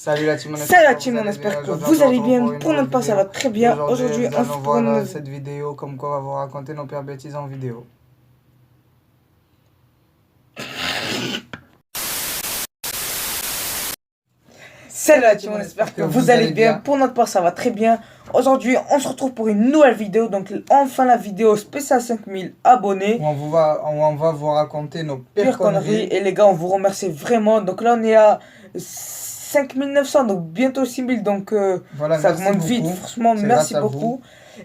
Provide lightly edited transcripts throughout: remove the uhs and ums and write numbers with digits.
Salut la team, Salut la team, on espère que vous allez bien. Pour notre part, ça va très bien. Aujourd'hui, on se voir cette vidéo comme quoi on va vous raconter nos pires bêtises en vidéo. Salut la team, on espère que vous allez bien. Pour notre part, ça va très bien. Aujourd'hui, on se retrouve pour une nouvelle vidéo. Donc, enfin la vidéo spéciale 5000 abonnés. Où on va vous raconter nos pires conneries. Et les gars, on vous remercie vraiment. Donc là, on est à 5900, donc bientôt 6000. Donc voilà, ça augmente vite. Franchement, merci beaucoup.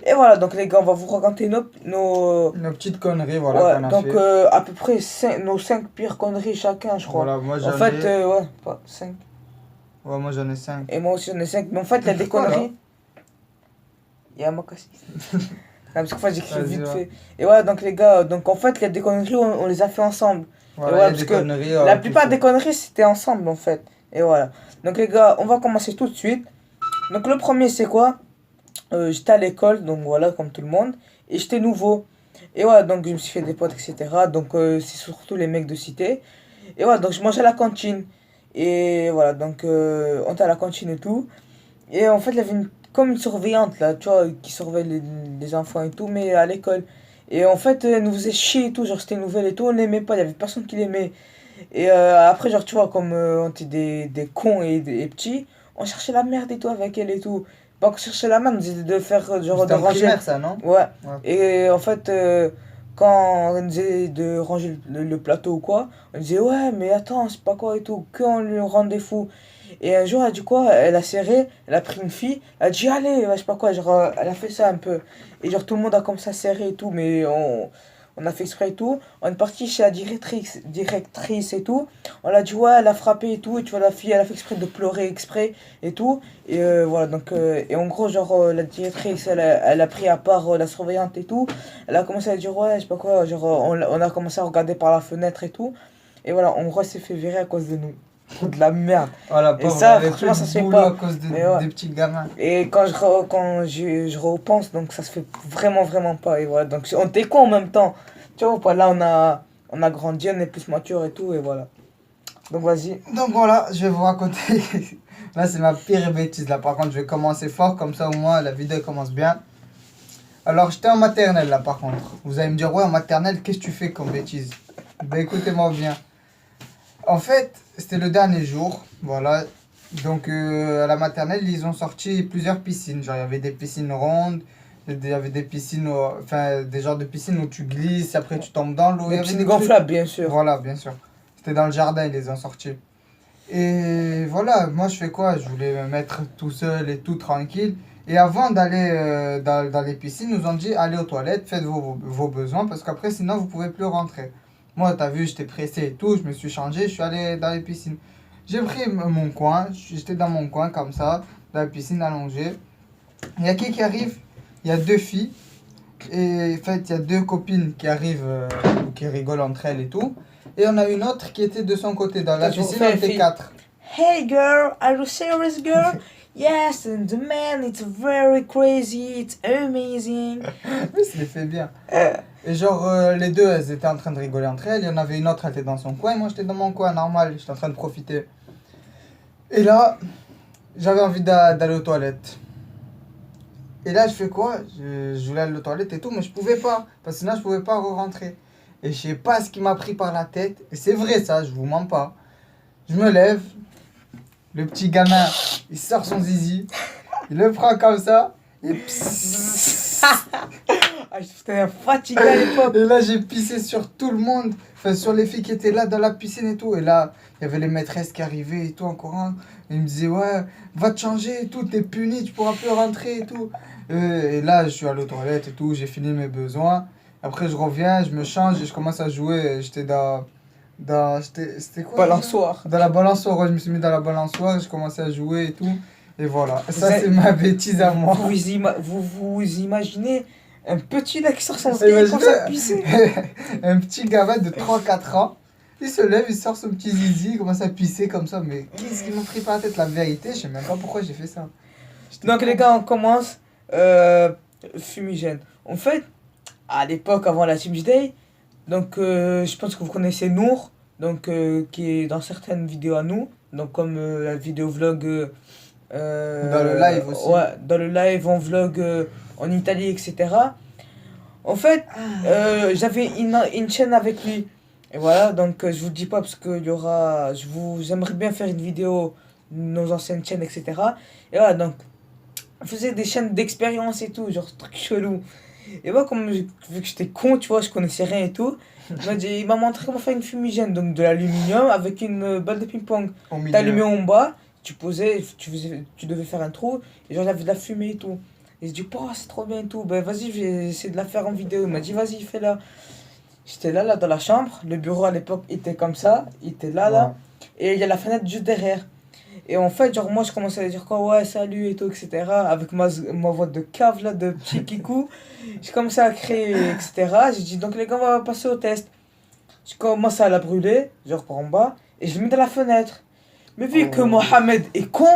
Et voilà, donc les gars, on va vous raconter nos petites conneries, voilà, qu'on a donc fait. à peu près nos 5 pires conneries chacun, je crois. Voilà, moi j'en ai... En fait, ouais, pas 5. Ouais, moi j'en ai 5. Et moi aussi j'en ai 5. Mais en fait, il y a des conneries. Il y a Makassi. Parce que j'écris vite fait. Et voilà, donc les gars, donc en fait, il y a des conneries, on les a fait ensemble. Voilà, voilà, parce que la plupart des conneries, c'était ensemble en fait. Et voilà. Donc les gars, on va commencer tout de suite. Donc le premier, c'est quoi? J'étais à l'école, donc voilà, comme tout le monde. Et j'étais nouveau. Et voilà, donc je me suis fait des potes, etc. Donc c'est surtout les mecs de cité. Et voilà, donc je mangeais à la cantine. Et voilà, donc on était à la cantine et tout. Et en fait, il y avait comme une surveillante là, tu vois, qui surveille les enfants et tout, mais à l'école. Et en fait, elle nous faisait chier et tout, genre c'était nouvelle et tout, on l'aimait pas, il y avait personne qui l'aimait. Et après, genre, tu vois, comme on était des cons et des petits, on cherchait la merde et tout avec elle et tout. Pas qu'on cherchait la merde, on disait de faire genre de ranger. Primaire, ça, non? Ouais. Et en fait, quand on disait de ranger le plateau ou quoi, on disait ouais, mais attends, c'est pas quoi et tout, qu'on lui rendait fou. Et un jour, elle a dit quoi? Elle a serré, elle a pris une fille, elle a dit allez, je sais pas quoi, genre, elle a fait ça un peu. Et genre, tout le monde a comme ça serré et tout, mais on a fait exprès et tout. On est parti chez la directrice et tout. On l'a dit ouais, elle a frappé et tout. Et tu vois, la fille, elle a fait exprès de pleurer exprès et tout. Et voilà, donc, et en gros, genre, la directrice, elle a pris à part la surveillante et tout. Elle a commencé à dire ouais, je sais pas quoi, genre, on a commencé à regarder par la fenêtre et tout. Et voilà, en gros, elle s'est fait virer à cause de nous. De la merde. Voilà, et ça, franchement, ça se fait pas à cause des petits gamins. Et quand je repense, donc ça se fait vraiment, vraiment pas. Et voilà, donc on était con en même temps. Tu vois, là, on a grandi, on est plus mature et tout, et voilà. Donc vas-y. Donc voilà, je vais vous raconter. Là, c'est ma pire bêtise. Là, par contre, je vais commencer fort, comme ça, au moins, la vidéo commence bien. Alors, j'étais en maternelle, là, par contre. Vous allez me dire, ouais, en maternelle, qu'est-ce que tu fais comme bêtise? Ben, écoutez-moi bien. En fait, c'était le dernier jour, voilà. Donc, à la maternelle, ils ont sorti plusieurs piscines. Genre, il y avait des piscines rondes, il y avait des piscines, enfin, des genres de piscines où tu glisses, après tu tombes dans l'eau. Des piscines gonflables, bien sûr. Voilà, bien sûr. C'était dans le jardin, ils les ont sortis. Et voilà, moi, je fais quoi? Je voulais me mettre tout seul et tout tranquille. Et avant d'aller dans les piscines, ils nous ont dit, allez aux toilettes, faites vos besoins, parce qu'après, sinon, vous pouvez plus rentrer. Moi, t'as vu, j'étais pressé et tout, je me suis changé, je suis allé dans les piscines. J'ai pris mon coin, j'étais dans mon coin comme ça, dans la piscine allongée. Il y a qui arrive? Il y a deux filles. Et en fait, il y a deux copines qui arrivent, qui rigolent entre elles et tout. Et on a une autre qui était de son côté dans la piscine, on était 4. Hey girl, are you serious girl? Yes, and the man, it's very crazy, it's amazing. Oui, ça les fait bien. Et genre, les deux, elles étaient en train de rigoler entre elles. Il y en avait une autre, elle était dans son coin. Moi, j'étais dans mon coin, normal. J'étais en train de profiter. Et là, j'avais envie d'aller aux toilettes. Et là, je fais quoi? Je voulais aller aux toilettes et tout, mais je pouvais pas. Parce que sinon, je pouvais pas re-rentrer. Et je sais pas ce qui m'a pris par la tête. Et c'est vrai, ça, je vous mens pas. Je me lève. Le petit gamin, il sort son zizi. Il le prend comme ça. Et j'étais fatigué à l'époque. Et là, j'ai pissé sur tout le monde. Enfin, sur les filles qui étaient là dans la piscine et tout. Et là, il y avait les maîtresses qui arrivaient et tout en courant. Et ils me disaient, ouais, va te changer et tout, t'es puni, tu pourras plus rentrer et tout. Et là, je suis allé aux toilettes et tout, j'ai fini mes besoins. Après, je reviens, je me change et je commence à jouer. J'étais c'était quoi? Balançoire. Dans la balançoire, ouais, je me suis mis dans la balançoire, je commençais à jouer et tout. Et voilà, ça c'est ma bêtise à moi. Vous imaginez un petit là qui sort son ski et commence à pisser. Un petit gamin de 3-4 ans, il se lève, il sort son petit zizi, il commence à pisser comme ça. Mais qu'est-ce qui m'a pris par la tête? La vérité, je sais même pas pourquoi j'ai fait ça. Donc les gars, on commence. Fumigène. En fait, à l'époque, avant la Team Day, donc je pense que vous connaissez Nour, donc qui est dans certaines vidéos à nous. Donc comme la vidéo vlog Dans le live aussi. Ouais, dans le live, en vlog en Italie, etc. En fait, j'avais une chaîne avec lui. Et voilà, donc je vous dis pas parce que il y aura. J'aimerais bien faire une vidéo de nos anciennes chaînes, etc. Et voilà, donc on faisait des chaînes d'expérience et tout, genre truc chelou. Et moi, vu que j'étais con, tu vois, je connaissais rien et tout, il m'a montré comment faire une fumigène, donc de l'aluminium avec une balle de ping-pong. Au milieu. T'allumais en bas, tu posais, tu devais faire un trou, et genre, il y avait de la fumée et tout. Et je dis, oh, c'est trop bien et tout, ben vas-y, je vais essayer de la faire en vidéo. Il m'a dit, vas-y, fais-la. J'étais là, dans la chambre, le bureau à l'époque était comme ça, il était là, et il y a la fenêtre juste derrière. Et en fait, genre, moi, je commençais à dire quoi, ouais, salut et tout, etc. Avec ma voix de cave, là, de petit kikou. J'ai commencé à créer, etc. J'ai dit, donc les gars, on va passer au test. Je commence à la brûler, genre par en bas, et je le mets dans la fenêtre. Mais vu que Mohamed est con,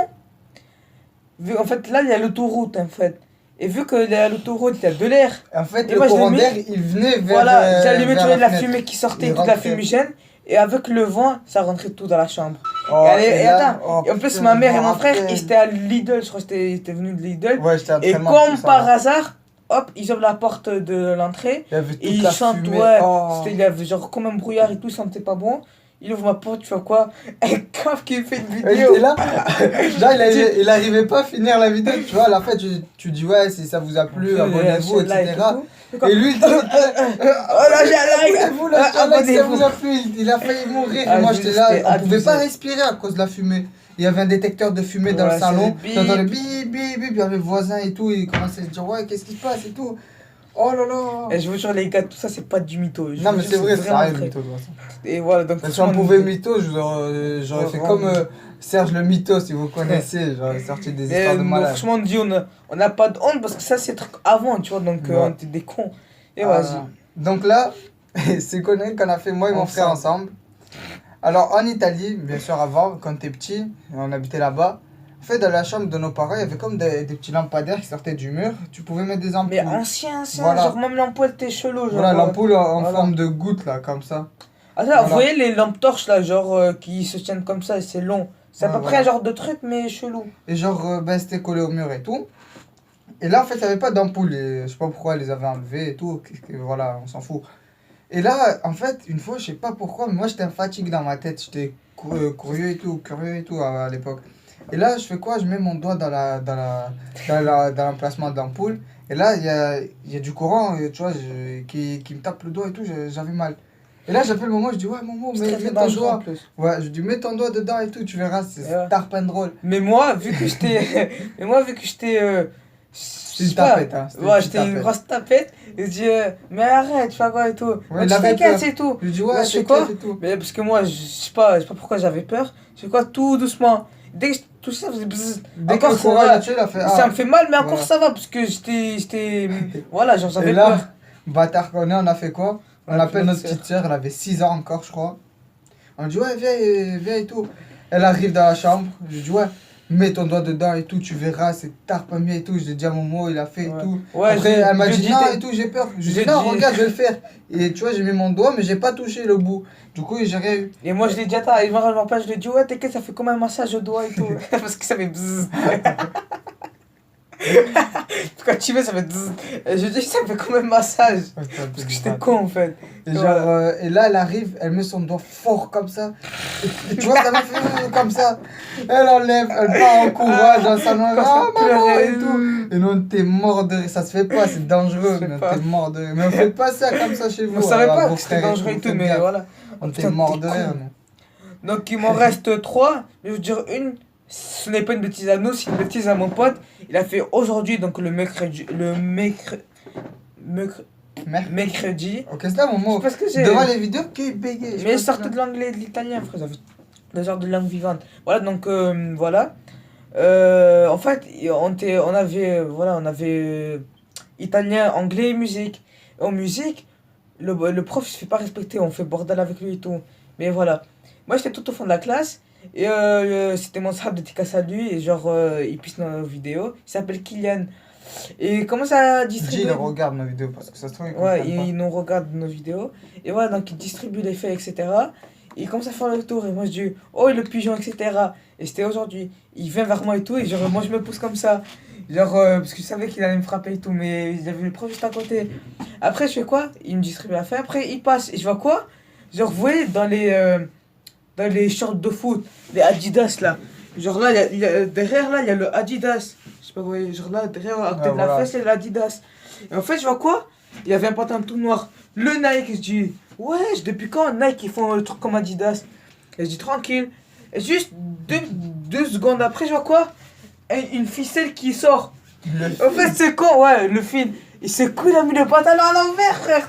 en fait, là, il y a l'autoroute, en fait. Et vu que l'autoroute, il y a de l'air. En fait, Et le moi, je courant l'ai mis- d'air, il venait vers. Voilà, j'allumais, tu vers vois, de la fenêtre. fumée qui sortait, Il toute la rentrait. fumigène. Et avec le vent, ça rentrait tout dans la chambre. Oh, Et là, attends, oh, et en plus, putain, ma je mère me et mon frère, rappelle. ils étaient à Lidl, je crois qu'ils étaient venus de Lidl. Ouais, j'étais en Et train de comme tout ça, par là. hasard, hop, ils ouvrent la porte de l'entrée. Il y avait Et toute ils la chantent, fumée. ouais. Oh. Il y avait genre comme un brouillard et tout, ça sentait pas bon. Il ouvre ma porte, tu fais quoi? Un caf qui fait une Et vidéo. là, genre, il arrivait pas à finir la vidéo, tu vois. À la fin, tu dis, ouais, si ça vous a plu, abonnez-vous, etc. Et lui, il dit, Oh là, j'ai un like. abonnez-vous, là, ça vous a plu. Il a failli mourir. Ah, Et moi, juste, j'étais là, c'était on pouvait pas abusé. respirer à cause de la fumée. Il y avait un détecteur de fumée dans Ouais, le salon. c'est T'entendais bip. bip, bip, bip. Il y avait le voisin et tout. Il commençait à se dire, ouais, qu'est-ce qui se passe et tout. Oh là là. Et je vous jure, les gars, tout ça, c'est pas du mytho. Je Non, vous mais jure, c'est vrai, ça vraiment arrive, vrai. mytho, de toute façon. Et voilà, donc. Si on pouvait mytho, j'aurais fait Ouais, comme vraiment. Serge le mytho, si vous connaissez. J'aurais sorti des Et histoires de non, malades. franchement, on dit, on n'a pas de honte parce que ça, c'est truc avant, tu vois, donc Ouais. on était des cons. Et Ah, vas-y. donc là, c'est connu qu'on a fait moi et mon frère ensemble. Alors en Italie, bien sûr avant, quand t'es petit, on habitait là-bas. En fait, dans la chambre de nos parents, il y avait comme des petits lampadaires qui sortaient du mur. Tu pouvais mettre des ampoules. Mais ancien, Voilà. genre même l'ampoule était chelou. Genre, Voilà, l'ampoule en voilà. forme de goutte là, comme ça. Attends, Voilà. vous voyez les lampes torches là, genre qui se tiennent comme ça et c'est long. C'est à Ouais, peu près voilà. un genre de truc, mais chelou. Et genre, ben, c'était collé au mur et tout. Et là, en fait, il n'y avait pas d'ampoule. Et je sais pas pourquoi ils les avaient enlevées et tout. Voilà, on s'en fout. Et là, en fait, une fois, je sais pas pourquoi, mais moi j'étais fatigué dans ma tête. J'étais curieux et tout à l'époque. Et là, je fais quoi? Je mets mon doigt dans l'emplacement de l'ampoule. Et là, il y a du courant, tu vois, qui me tape le doigt et tout. J'avais mal. Et là, j'appelle maman, je dis, ouais, maman, C'est mets très, très ton dangereux en doigt. plus. Ouais, je dis, mets ton doigt dedans et tout, tu verras, c'est Ouais. tarpin drôle. Mais moi, vu que j'étais. mais moi, vu que j'étais. C'est une tapette, hein. Ouais, j'étais une grosse tapette. Et je dis, mais arrête, tu fais quoi et tout. Ouais, Ouais, il avait t'inquiète, peur. c'est tout. Je dis, Moi, ouais, je fais c'est quoi? et tout. Mais parce que moi, je sais pas pourquoi j'avais peur. Je fais quoi? Tout doucement. Dès que je touche ça, ça faisait bzzz. Dès que Encore le ça courant va. est tué, il a fait, Ça me fait mal, mais encore Voilà. ça va parce que j'étais. Voilà, genre Et j'avais peur. là, bâtard qu'on est, on a fait quoi? On Ouais, appelle notre petite petite soeur, elle avait 6 ans encore, je crois. On dit, ouais, viens et tout. Elle arrive dans la chambre, je dis, ouais, mets ton doigt dedans et tout, tu verras, c'est tarpin mieux et tout. Je lui ai dit à Momo, il a fait et tout. Ouais, Après, elle m'a dit, non t'es- et tout, j'ai peur. Je lui ai j'ai dit, non, dit- regarde, je vais le faire. Et tu vois, j'ai mis mon doigt, mais j'ai pas touché le bout. Du coup, j'ai rien eu. Et moi je l'ai dit, attends, je me rappelle, je lui ai dit, ouais, t'inquiète, ça fait comme un massage au doigt et tout. Parce que ça fait bzzz. Quand tu veux, ça fait bzzz. Et je lui ai dit, ça fait comme un massage. Parce que j'étais con en fait. Et, genre, et là, elle arrive, elle met son doigt fort comme ça. Et tu vois, ça m'a fait comme ça. Elle enlève, elle part en courant dans le salon. Ah, maman et tout. Et nous, on était morts de rire. Ça se fait pas, c'est dangereux. Je sais Mais on pas. était morts de rire. Mais on fait pas ça comme ça chez vous. On savait alors, pas vos que c'était frères dangereux et vous tout, faites mais gaffe. voilà. On était Putain, morts t'es de rire, con. nous. Donc il m'en reste 3. Je vais vous dire une. Ce n'est pas une bêtise à nous, c'est une bêtise à mon pote. Il a fait aujourd'hui, donc le mercredi. Mercredi. Ok, c'est là mon mot. Parce que j'ai. Devant les vidéos, qui bégaye. Mais sortez de l'anglais et de l'italien, frère. Ça fait 2 heures de langue vivante. Voilà, donc voilà. En fait, on avait italien, anglais et musique. En musique, le prof il se fait pas respecter, on fait bordel avec lui et tout. Mais voilà. Moi j'étais tout au fond de la classe et c'était mon sahab de Tikas à lui et genre il pisse dans nos vidéos. Il s'appelle Kylian. Et il commence à Dis, distribuer. il regarde nos vidéos parce que ça se trouve, il Ouais, comprend pas. ils nous regardent nos vidéos. Et voilà, donc ils distribuent les faits, etc. Il commence à faire le tour et moi je dis oh le pigeon etc. Et c'était aujourd'hui. Il vient vers moi et tout et genre moi je me pousse comme ça. Genre parce que je savais qu'il allait me frapper et tout mais il y avait le prof juste à côté. Après je fais quoi? Il me dit très bien fait. Après il passe et je vois quoi? Genre vous voyez dans les shorts de foot, les Adidas là. Genre là derrière là il y a le Adidas. Je sais pas vous voyez genre là derrière à côté Ouais, de la voilà. fesse il y a l'Adidas. Et en fait je vois quoi? Il y avait un pantalon tout noir. Le Nike je dis ouais, depuis quand Nike ils font le truc comme Adidas? Et je dis tranquille. Et juste deux secondes après, je vois quoi? Une ficelle qui sort. Le En fait, fil. c'est con, ouais, le fil. Il s'est cool, il a mis le pantalon à l'envers, frère.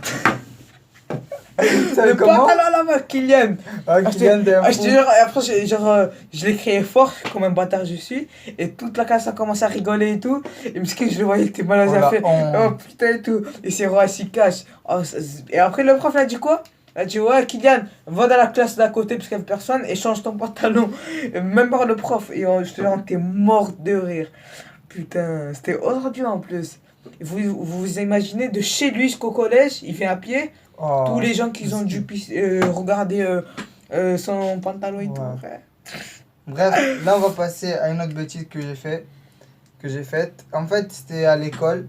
Ça Le comment? pantalon à l'envers, Kylian. Ah, Kylian, t'es un Je te fou. jure, et après, je l'ai crié fort, comme un bâtard je suis. Et toute la classe a commencé à rigoler et tout. Et Miskin, je le voyais, il était mal à Oh la fait. Oh honte. putain et tout. Et c'est roi, s'y cache. Oh, et après, le prof, il a dit quoi? Il a dit, ouais, Kylian, va dans la classe d'à côté parce qu'il n'y avait personne et change ton pantalon. Et même par le prof. Et je te jure, on était mort de rire. Putain, c'était aujourd'hui en plus. Vous imaginez de chez lui jusqu'au collège, il fait à pied. Tous Oh, les gens qui ont dû miskin. regarder son pantalon et tout, Ouais. frère. Bref, là on va passer à une autre bêtise que j'ai faite. En fait, c'était à l'école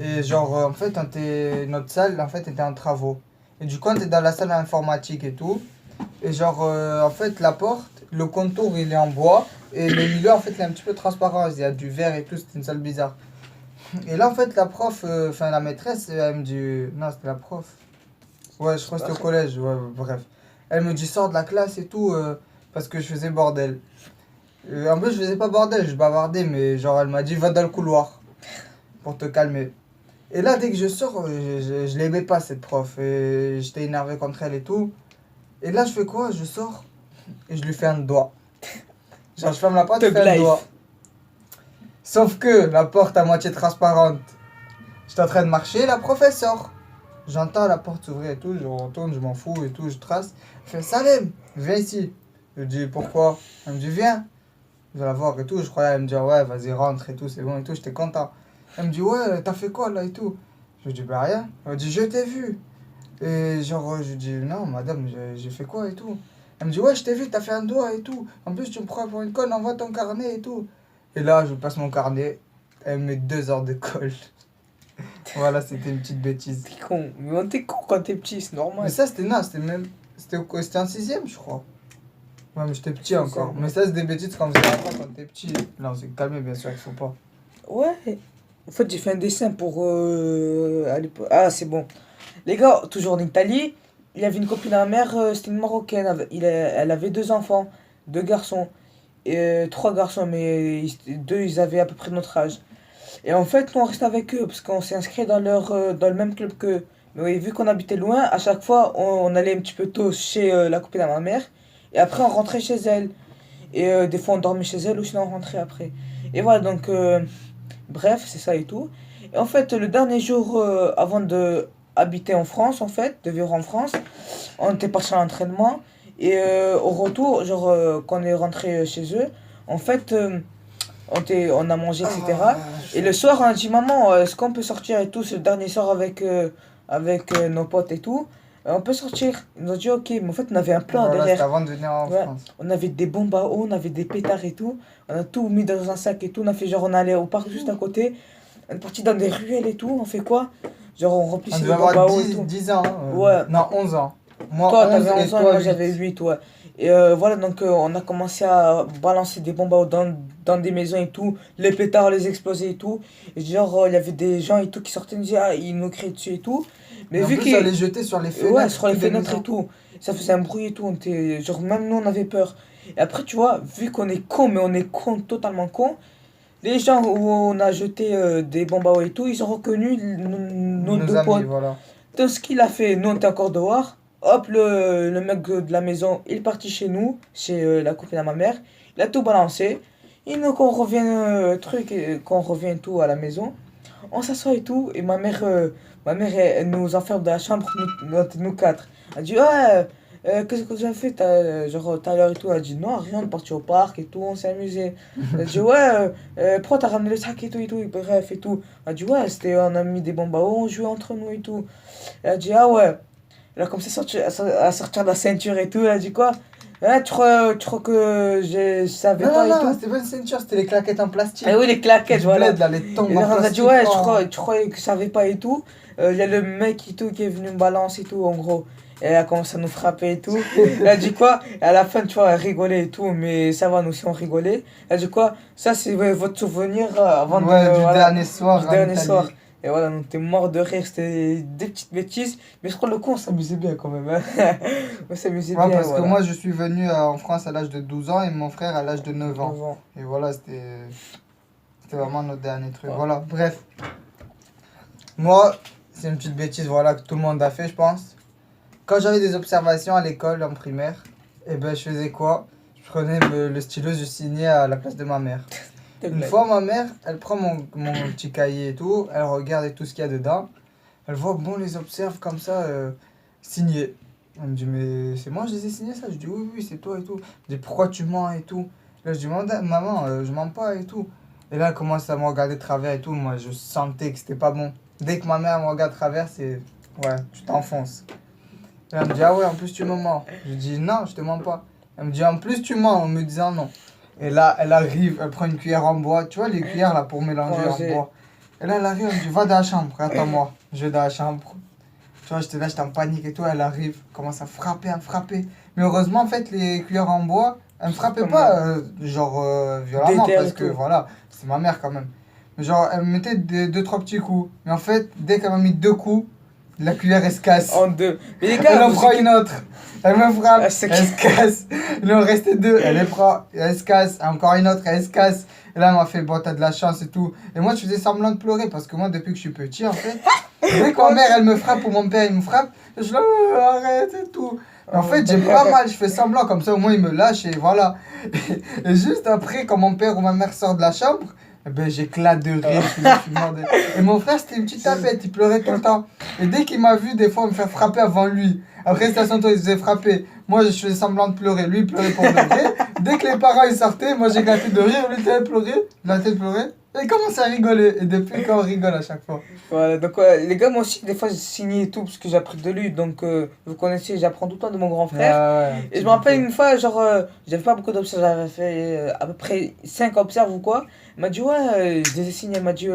et genre en fait, notre salle en fait était en travaux. Et du coup, on était dans la salle informatique et tout. Et genre en fait, la porte, le contour il est en bois et le milieu en fait il est un petit peu transparent. Il y a du verre et tout, c'était une salle bizarre. Et là en fait, la prof, enfin la maîtresse, elle me dit, non, c'était la prof. Ouais, je crois que c'était au collège, ouais, bref. Elle me dit sors de la classe et tout parce que je faisais bordel. En plus, je faisais pas bordel, je bavardais, mais genre, elle m'a dit va dans le couloir pour te calmer. Et là, dès que je sors, je l'aimais pas cette prof et j'étais énervé contre elle et tout. Et là, je fais quoi? Je sors et je lui fais un doigt. Genre, je ferme la porte, je Thug fais un doigt. life. Sauf que la porte à moitié transparente. J'étais en train de marcher, la prof elle sort. J'entends la porte s'ouvrir et tout, je retourne, je m'en fous et tout, je trace. Elle fait Salem, viens ici. Je dis pourquoi? Elle me dit viens. Je vais la voir et tout, je croyais elle me dire ouais vas-y rentre et tout, c'est bon et tout, j'étais content. Elle me dit ouais t'as fait quoi là et tout. Je lui dis bah rien. Elle me dit je t'ai vu. Et genre je lui dis non madame j'ai fait quoi et tout. Elle me dit ouais je t'ai vu, t'as fait un doigt et tout. En plus tu me prends pour une conne, envoie ton carnet et tout. Et là je passe mon carnet, elle me met 2 heures de colle. Voilà, c'était une petite bêtise. T'es con. Mais t'es con quand t'es petit, c'est Mais normal. ça, c'était non, c'était même. C'était en sixième, je crois. Ouais, mais j'étais petit C'est encore. ça, Mais ouais. ça, c'est des bêtises qu'on faisait avant quand t'es petit. Là, on s'est calmé, bien sûr, il faut pas. Ouais. En fait, j'ai fait un dessin pour. À l'époque. Ah, c'est bon. Les gars, toujours en Italie, il avait une copine à ma mère, c'était une Marocaine. Elle avait deux enfants, deux garçons. Et, trois garçons, mais deux, ils avaient à peu près notre âge. Et en fait, nous, on reste avec eux parce qu'on s'est inscrit dans le même club qu'eux. Mais oui, vu qu'on habitait loin, à chaque fois, on allait un petit peu tôt chez la copine à ma mère. Et après, on rentrait chez elle. Et des fois, on dormait chez elle ou sinon, on rentrait après. Et voilà, donc, bref, c'est ça et tout. Et en fait, le dernier jour avant de habiter en France, en fait, de vivre en France, on était parti à l'entraînement. Et au retour, genre, quand on est rentré chez eux, en fait, on a mangé, etc. Et le soir, on a dit, maman, est-ce qu'on peut sortir et tout, ce dernier soir avec nos potes et tout, on peut sortir. Ils nous ont dit, ok, mais en fait, on avait un plan Voilà, c'était derrière. avant de venir en Ouais, France. on avait des bombes à eau, on avait des pétards et tout. On a tout mis dans un sac et tout. On a fait genre, on allait au parc juste à côté. On est parti dans des ruelles et tout. On fait quoi? Genre, on On remplissait devait les bombes à avoir eau et tout. 10 ans. Ouais. Non, 11 ans. Moi, Toi, 11 t'avais et 11 ans et toi, moi, j'avais 8. 8 ouais. Et voilà, donc on a commencé à balancer des bombes à eau dans des maisons et tout. Les pétards, les exploser et tout. Et genre, il y avait des gens et tout qui sortaient, ils nous criaient dessus et tout. Mais Et en vu plus, ça qu'ils les jetait sur les ouais, fenêtres, sur les toutes des fenêtres et maisons. tout. Ça faisait un bruit et tout. Genre, même nous, on avait peur. Et après, tu vois, vu qu'on est con, mais on est con, totalement con, les gens où on a jeté des bombes à eau et tout, ils ont reconnu nos Nos deux amis, potes. voilà. Donc, ce qu'il a fait, nous, on était encore dehors. Hop, le mec de la maison, il est parti chez nous, chez la copine à ma mère. Il a tout balancé. Et nous, quand on revient, quand on revient tout à la maison, on s'assoit et tout, et ma mère elle nous enferme dans la chambre, nous quatre. Elle dit, ouais, qu'est-ce que vous avez fait genre tout à l'heure et tout. Elle dit, non, rien, on est parti au parc et tout, on s'est amusé. Elle dit, ouais, pourquoi t'as ramené le sac et tout, et bref et tout. Elle dit, ouais, on a mis des bombes à eau, on jouait entre nous et tout. Elle a dit, ah ouais. Elle a commencé à sortir de la ceinture et tout. Elle a dit quoi? Hein, tu crois que je savais Non, pas non, et non, tout? c'était pas une ceinture, c'était les claquettes en plastique. Ah oui, les claquettes, Du voilà. bled, là, les tongs Et en là, on a dit, plastique. ouais, Oh. tu croyais que je savais pas et tout. Il y a le mec et tout qui est venu me balancer et tout, en gros. Et elle a commencé à nous frapper et tout. Elle a dit quoi? Et à la fin, tu vois, elle rigolait et tout, mais ça va, nous aussi on rigolait. Elle a dit quoi? Ça, c'est votre souvenir avant de. Ouais, du Voilà, dernier soir du en dernier Italie. soir. Et voilà, on était morts de rire, c'était des petites bêtises. Mais je crois que le coup, on s'amusait bien quand même. Hein. On s'amusait Ouais, bien, parce que voilà. moi, je suis venu en France à l'âge de 12 ans et mon frère à l'âge de 9 ans. Avant. Et voilà, c'était vraiment notre dernier truc. Ouais. Voilà, bref. Moi, c'est une petite bêtise, voilà, que tout le monde a fait, je pense. Quand j'avais des observations à l'école en primaire, et ben, je faisais quoi? Je prenais le stylo, je signais à la place de ma mère. Une fois, ma mère, elle prend mon petit cahier et tout, elle regarde tout ce qu'il y a dedans. Elle voit, bon, les observe comme ça, signés. Elle me dit, mais c'est moi, je les ai signés ça? Je dis, oui, oui, c'est toi et tout. Elle dit, pourquoi tu mens et tout? Là, je dis, maman, je mens pas et tout. Et là, elle commence à me regarder de travers et tout. Moi, je sentais que c'était pas bon. Dès que ma mère me regarde de travers, c'est, ouais, tu t'enfonces. Et elle me dit, ah ouais, en plus tu me mens. Je dis, non, je te mens pas. Elle me dit, en plus tu mens en me disant non. Et là, elle arrive, elle prend une cuillère en bois. Tu vois les cuillères là pour mélanger en bois. Et là, elle arrive, elle me dit, va dans la chambre, attends-moi. Je vais dans la chambre. Tu vois, j'étais là, j'étais en panique et tout. Elle arrive, commence à me frapper. Mais heureusement, en fait, les cuillères en bois, elle me frappait pas, violemment, Déter et parce que tout. voilà, c'est ma mère quand même. Mais genre, elle me mettait deux, trois petits coups. Mais en fait, dès qu'elle m'a mis 2 coups, la cuillère, elle se casse. En deux. Mais les Elle gars, en prend une autre. Elle me frappe, Ah, elle c'est se casse. Il en restait 2, elle les prend, elle se casse. Encore une autre, elle se casse. Et là, elle m'a fait, bon, t'as de la chance et tout. Et moi, je faisais semblant de pleurer parce que moi, depuis que je suis petit, en fait, dès que ma mère, elle me frappe ou mon père, il me frappe, je dis, arrête et tout. Mais en fait, j'ai pas mal, je fais semblant, comme ça, au moins, il me lâche et voilà. Et juste après, quand mon père ou ma mère sort de la chambre, eh ben, j'éclate de rire, je suis mort de... Et mon frère, c'était une petite tapette, il pleurait tout le temps. Et dès qu'il m'a vu, des fois, me faire frapper avant lui. Après, c'était à son tour, il se faisait frapper. Moi, je faisais semblant de pleurer. Lui, il pleurait pour de vrai. Dès que les parents ils sortaient, moi, j'éclatais de rire. Lui, il était pleurer. Il a de pleurer. Et il commence à rigoler. Et depuis quand on rigole à chaque fois. Voilà, donc les gars, moi aussi, des fois, j'ai signé et tout parce que j'ai appris de lui. Donc, vous connaissez, j'apprends tout le temps de mon grand frère. Ouais, Et je me rappelle une fois, genre, j'avais pas beaucoup d'observes, j'avais fait à peu près 5 observes ou quoi. Il m'a dit, ouais, je les ai signés. Il m'a dit,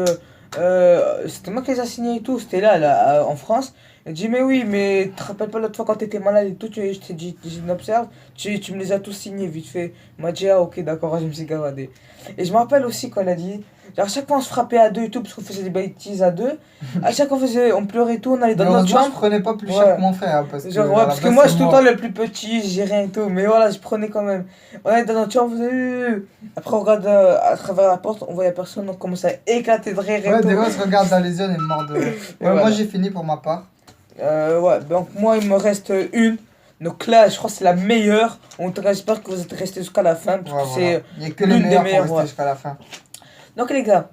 c'était moi qui les ai signés et tout, c'était là, en France. Il dit, mais oui, mais tu te rappelles pas l'autre fois quand t'étais malade et tout, je t'ai dit, j'ai une observe, tu me les as tous signés vite fait. Il m'a dit, ah ok, d'accord, je me suis gavadé. Et je me rappelle aussi quand il a dit, genre, à chaque fois on se frappait à deux et tout, parce qu'on faisait des bêtises à deux. À chaque fois on pleurait et tout, on allait dans Mais notre heureusement, je chambre. prenais pas plus Ouais. cher que mon frère. Hein, parce Genre, que, ouais, à la parce que base, moi, c'est je suis tout le moi. temps le plus petit, j'ai rien et tout. Mais voilà, je prenais quand même. On allait dans notre chambre, on faisait. Après, on regarde à travers la porte, on voyait personne, on commençait à éclater de rire et Ouais, tout. des fois, on se regarde dans les yeux, on est mort de rire. Ouais, voilà. moi, j'ai fini pour ma part. Ouais, donc moi, il me reste une. Donc là, je crois que c'est la meilleure. En tout cas, j'espère que vous êtes restés jusqu'à la fin. Parce Ouais, que voilà. c'est. Il n'y a que les l'une des meilleurs meilleures, pour rester ouais. jusqu'à la fin. Donc, les gars,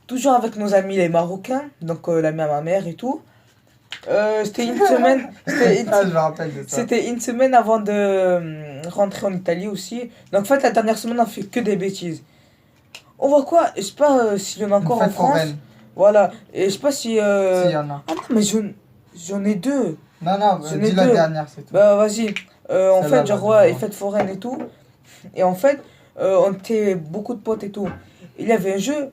toujours avec nos amis les Marocains. Donc, l'ami à ma mère et tout. C'était une semaine. Ah, je me rappelle de ça. C'était une semaine avant de rentrer en Italie aussi. Donc en fait, la dernière semaine, on fait que des bêtises. On voit quoi? Je sais pas s'il y en a encore Une en fête France. foraine. Voilà. Et je sais pas si... Si, il y en a. Ah non, mais j'en ai deux. Non, non, J'en ai dis la deux. dernière, c'est tout. Bah vas-y. En Celle-là, fait, genre, vas-y, ouais, ouais. les fêtes foraines et tout. Et en fait, on était beaucoup de potes et tout. Il y avait un jeu,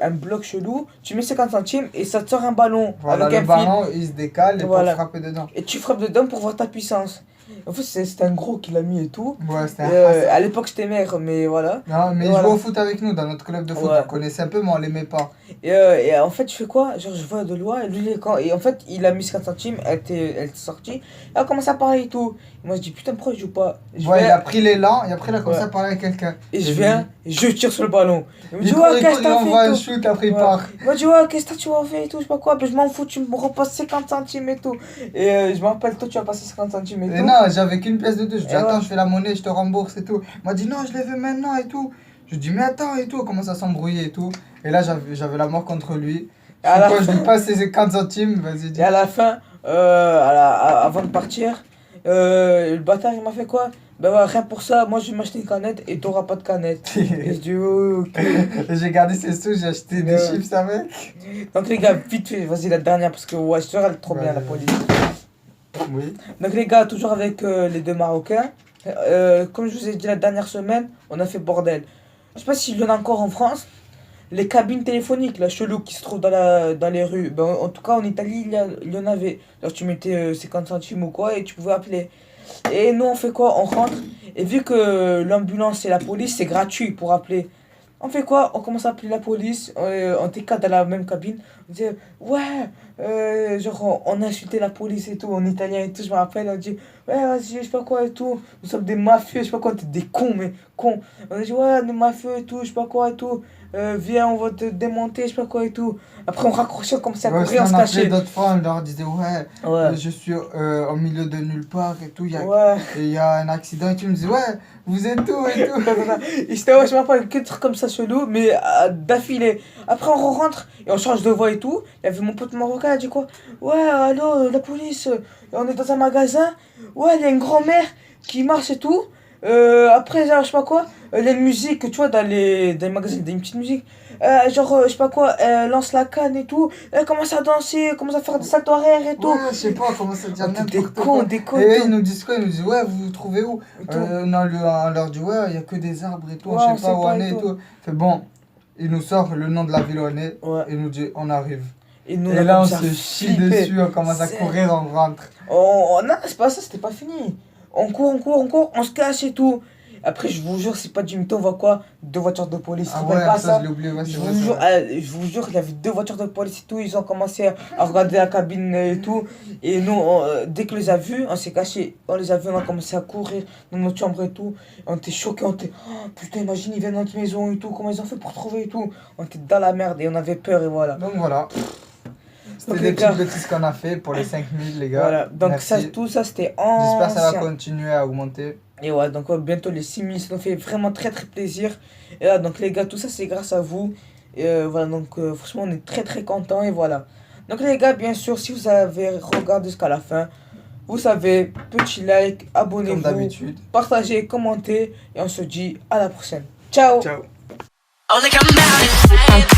un bloc chelou. Tu mets 50 centimes et ça te sort un ballon Voilà, avec le un fil. ballon, il se décale et Voilà. pour frapper dedans. Et tu frappes dedans pour voir ta puissance. En fait, c'était un gros qui l'a mis et tout. Ouais, c'était un À l'époque, j'étais maigre, mais voilà. Non, mais il Voilà. jouait au foot avec nous dans notre club de foot. Ouais. On connaissait un peu, mais on l'aimait pas. Et en fait, je fais quoi? Genre, je vois de loin, et lui, et en fait, il a mis 50 centimes, elle était sortie, elle a commencé à parler et tout. Et moi, je dis, putain, pourquoi il joue pas? Ouais, il a pris l'élan et après, il a commencé Ouais. à parler avec quelqu'un. Et je viens, et je tire sur le ballon. Il me dit, Il ouais, court, qu'est-ce que il t'as envoie un fait et tout? shoot, après il Ouais. part. Il m'a dit, ouais, qu'est-ce que tu vas faire et tout, je sais pas quoi, ben, je m'en fous, tu me repasses 50 centimes et tout. Et je me rappelle, toi, tu as passé 50 centimes et Et tout. non, j'avais qu'une pièce de deux. Je dis, Et attends, ouais. je fais la monnaie, je te rembourse et tout. Il m'a dit, non, je les veux maintenant et tout. Je dis, mais attends et tout. On commence à s'embrouiller et tout. Et là, j'avais la mort contre lui. Et à la Quand je fin- lui passe ses 50 centimes, vas-y, dis. Et à la fin, avant de partir, le bâtard il m'a fait quoi? Ben ouais, rien pour ça, moi je vais m'acheter une canette et t'auras pas de canette. Et je dis oh, ok. Et j'ai gardé ses sous, j'ai acheté des Ouais. chips avec. Donc les gars, vite fait, vas-y la dernière parce que ouais, je te râle trop bien la Ouais. police. Oui. Donc les gars, toujours avec les deux Marocains. Comme je vous ai dit la dernière semaine, on a fait bordel. Je sais pas s'il y en a encore en France. Les cabines téléphoniques, là, chelou, qui se trouvent dans les rues. Ben, en tout cas, en Italie, il y en avait. Alors, tu mettais 50 centimes ou quoi et tu pouvais appeler. Et nous, on fait quoi? On rentre. Et vu que l'ambulance et la police, c'est gratuit pour appeler. On fait quoi? On commence à appeler la police. On était quatre dans la même cabine. On dit, ouais, genre, on a insulté la police et tout, en italien et tout. Je me rappelle, on dit, ouais, vas-y, je sais pas quoi et tout. Nous sommes des mafieux, je sais pas quoi, t'es des cons, mais cons. On a dit, ouais, des mafieux et tout, je sais pas quoi et tout. Viens, on va te démonter, je sais pas quoi et tout. Après, on raccrochait, on commençait à Ouais, courir, on se sinon, on appelait cachait. d'autres fois, on leur disait, ouais, Ouais, je suis au milieu de nulle part et tout, ouais. il y a un accident et tu me dis, ouais, vous êtes où et tout. Et c'était, ouais, je me rappelle, que des trucs comme ça chelou, mais d'affilée. Après, on rentre et on change de voix et tout. Il y avait mon pote marocain, il a dit quoi? Ouais, allô, la police, on est dans un magasin. Ouais, il y a une grand-mère qui marche et tout. Après, genre, je sais pas quoi, les musiques, tu vois, dans les magasins, il y a une petite musique. Genre, je sais pas quoi, elle lance la canne et tout. Elle commence à danser, elle commence à faire des saltos arrière et tout. Ouais, je sais pas comment ça dire Oh, t'es des n'importe cons, quoi. des cons Et et eux, tout. ils nous disent quoi? Ils nous disent, ouais, vous vous trouvez où? Et tout. On leur dit, ouais, il y a que des arbres et tout, Ouais, on on sait sait pas où pas on et est et tout. tout. Fait bon, il nous sort le nom de la ville où on est Ouais. et il nous dit, on arrive. Et nous, Et là, on commencé à se chie flipper. dessus, on commence à C'est- courir, on rentre. Non, c'est pas ça, c'était pas fini. On court, on court, on court, on se cache et tout. Après, je vous jure, c'est pas du mytho, on voit quoi? Deux voitures de police, Ah tu te ouais, rappelles pas ça, ça? je l'ai oublié, ouais, c'est Je vrai, vous c'est jure, vrai. je vous jure, il y avait deux voitures de police et tout. Ils ont commencé à regarder la cabine et tout. Et nous, dès qu'on les a vus, on s'est cachés. On les a vus, on a commencé à courir dans notre chambre et tout. On était choqués, on était, oh, putain, imagine, ils viennent dans notre maison et tout. Comment ils ont fait pour trouver et tout? On était dans la merde et on avait peur et voilà. Donc voilà, c'était Donc, des les gars, petites bêtises qu'on a fait pour les 5000, les gars. voilà. Donc, ça, Merci. tout ça, c'était J'espère que ça va ancien. continuer à augmenter. Et ouais, donc ouais, bientôt les 6000, ça nous fait vraiment très très plaisir. Et là, donc les gars, tout ça c'est grâce à vous. Et voilà, donc franchement, on est très très contents et voilà. Donc les gars, bien sûr, si vous avez regardé jusqu'à la fin, vous savez, petit like, Comme abonnez-vous, d'habitude. partagez, commentez et on se dit à la prochaine. Ciao! Ciao. Only come out at night.